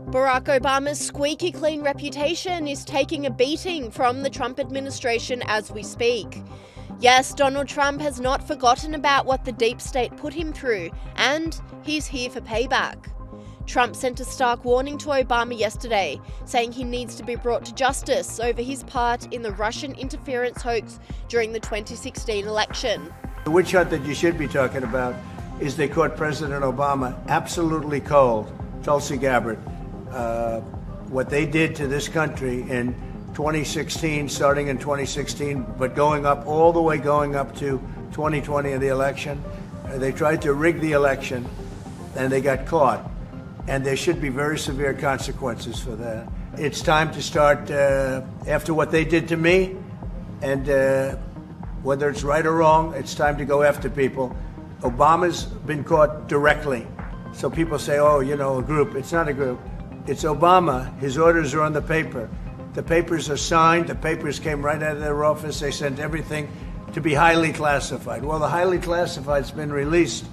Barack Obama's squeaky clean reputation is taking a beating from the Trump administration as we speak. Yes, Donald Trump has not forgotten about what the deep state put him through, and he's here for payback. Trump sent a stark warning to Obama yesterday, saying he needs to be brought to justice over his part in the Russian interference hoax during the 2016 election. The witch hunt that you should be talking about is they caught President Obama absolutely cold, Tulsi Gabbard. What they did to this country in 2016, starting in 2016, but going up to 2020 in the election. They tried to rig the election, and they got caught. And there should be very severe consequences for that. It's time to start, after what they did to me, and whether it's right or wrong, it's time to go after people. Obama's been caught directly. So people say, oh, a group. It's not a group. It's Obama. His orders are on the paper. The papers are signed. The papers came right out of their office. They sent everything to be highly classified. Well, the highly classified's been released.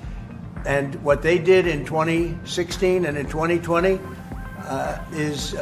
And what they did in 2016 and in 2020 is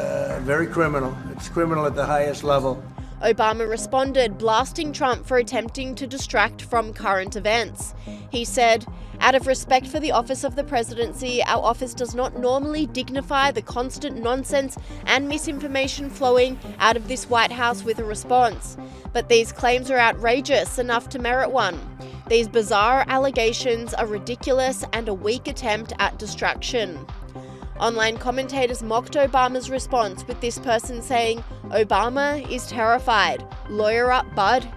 very criminal. It's criminal at the highest level. Obama responded, blasting Trump for attempting to distract from current events. He said, "Out of respect for the office of the presidency, our office does not normally dignify the constant nonsense and misinformation flowing out of this White House with a response. But these claims are outrageous enough to merit one. These bizarre allegations are ridiculous and a weak attempt at distraction." Online commentators mocked Obama's response, with this person saying, "Obama is terrified. Lawyer up, bud."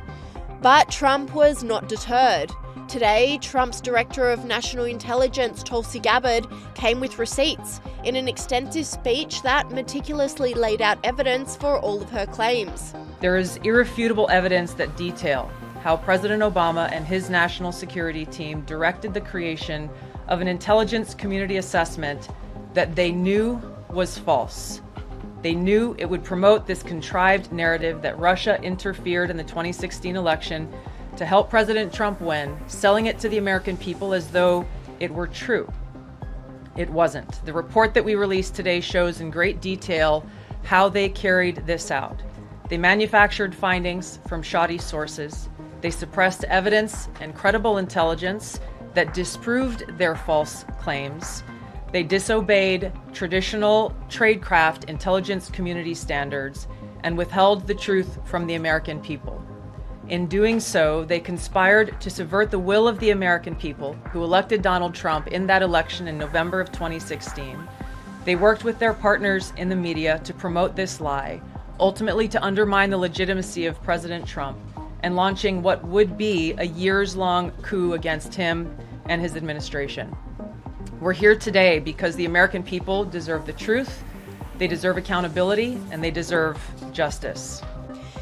But Trump was not deterred. Today, Trump's Director of National Intelligence, Tulsi Gabbard, came with receipts in an extensive speech that meticulously laid out evidence for all of her claims. There is irrefutable evidence that detail how President Obama and his national security team directed the creation of an intelligence community assessment that they knew was false. They knew it would promote this contrived narrative that Russia interfered in the 2016 election to help President Trump win, selling it to the American people as though it were true. It wasn't. The report that we released today shows in great detail how they carried this out. They manufactured findings from shoddy sources. They suppressed evidence and credible intelligence that disproved their false claims. They disobeyed traditional tradecraft intelligence community standards and withheld the truth from the American people. In doing so, they conspired to subvert the will of the American people who elected Donald Trump in that election in November of 2016. They worked with their partners in the media to promote this lie, ultimately to undermine the legitimacy of President Trump and launching what would be a years-long coup against him and his administration. We're here today because the American people deserve the truth, they deserve accountability, and they deserve justice.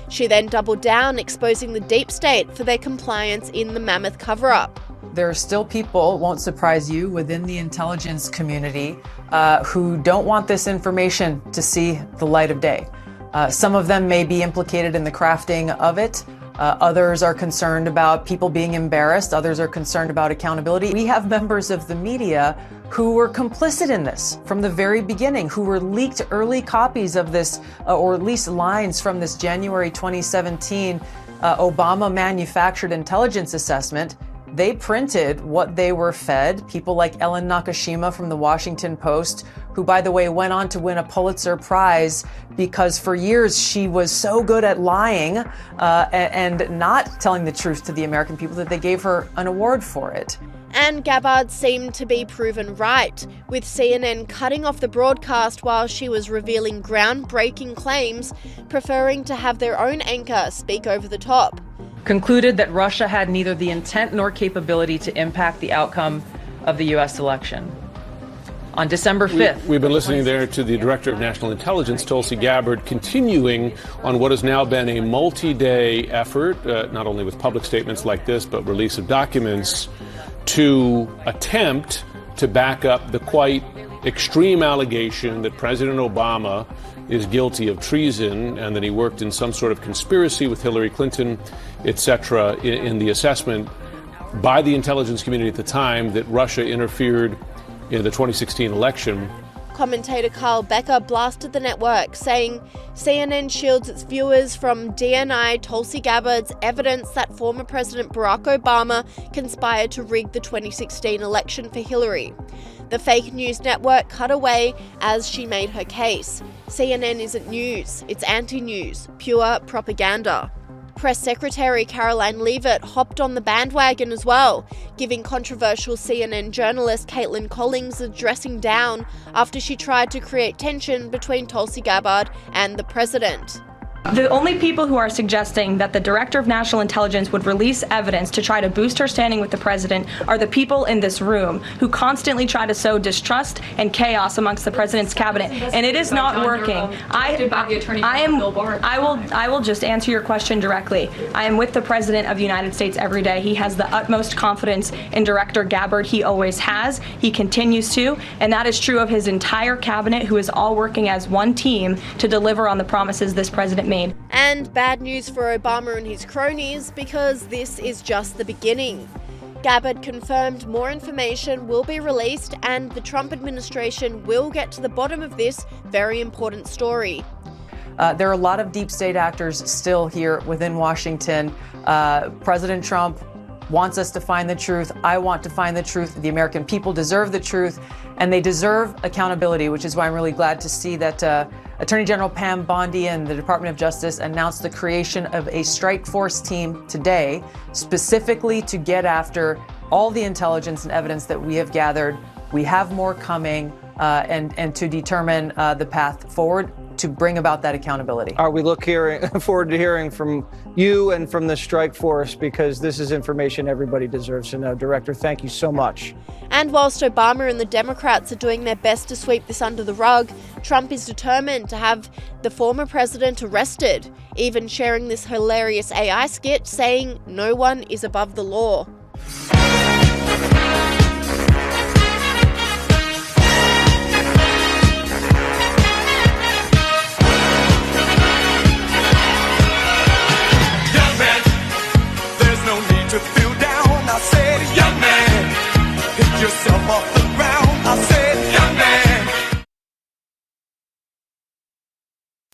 She then doubled down, exposing the deep state for their compliance in the mammoth cover-up. There are still people, won't surprise you, within the intelligence community who don't want this information to see the light of day. Some of them may be implicated in the crafting of it. Others are concerned about people being embarrassed. Others are concerned about accountability. We have members of the media who were complicit in this from the very beginning, who were leaked early copies of this, or at least lines from this January 2017 Obama manufactured intelligence assessment. They printed what they were fed. People like Ellen Nakashima from the Washington Post, who, by the way, went on to win a Pulitzer Prize because for years she was so good at lying and not telling the truth to the American people that they gave her an award for it. And Gabbard seemed to be proven right, with CNN cutting off the broadcast while she was revealing groundbreaking claims, preferring to have their own anchor speak over the top. Concluded that Russia had neither the intent nor capability to impact the outcome of the U.S. election. On December 5th... We've been listening there to the Director of National Intelligence, Tulsi Gabbard, continuing on what has now been a multi-day effort, not only with public statements like this, but release of documents, to attempt to back up the quite extreme allegation that President Obama is guilty of treason and that he worked in some sort of conspiracy with Hillary Clinton, etc., in the assessment by the intelligence community at the time that Russia interfered in the 2016 election. Commentator Carl Becker blasted the network, saying CNN shields its viewers from DNI Tulsi Gabbard's evidence that former President Barack Obama conspired to rig the 2016 election for Hillary. The fake news network cut away as she made her case. CNN isn't news, it's anti-news, pure propaganda. Press Secretary Caroline Leavitt hopped on the bandwagon as well, giving controversial CNN journalist Caitlin Collins a dressing down after she tried to create tension between Tulsi Gabbard and the president. The only people who are suggesting that the Director of National Intelligence would release evidence to try to boost her standing with the president are the people in this room who constantly try to sow distrust and chaos amongst the president's cabinet, and it is not working. I will just answer your question directly. I am with the President of the United States every day. He has the utmost confidence in Director Gabbard. He always has. He continues to, and that is true of his entire cabinet, who is all working as one team to deliver on the promises this president made. And bad news for Obama and his cronies, because this is just the beginning. Gabbard confirmed more information will be released and the Trump administration will get to the bottom of this very important story. There are a lot of deep state actors still here within Washington. President Trump wants us to find the truth. I want to find the truth. The American people deserve the truth, and they deserve accountability, which is why I'm really glad to see that Attorney General Pam Bondi and the Department of Justice announced the creation of a strike force team today, specifically to get after all the intelligence and evidence that we have gathered. We have more coming, and to determine the path forward to bring about that accountability. We look forward to hearing from you and from the strike force, because this is information everybody deserves to know. Director, thank you so much. And whilst Obama and the Democrats are doing their best to sweep this under the rug, Trump is determined to have the former president arrested, even sharing this hilarious AI skit saying no one is above the law. To feel down, I said, young man, pick yourself up.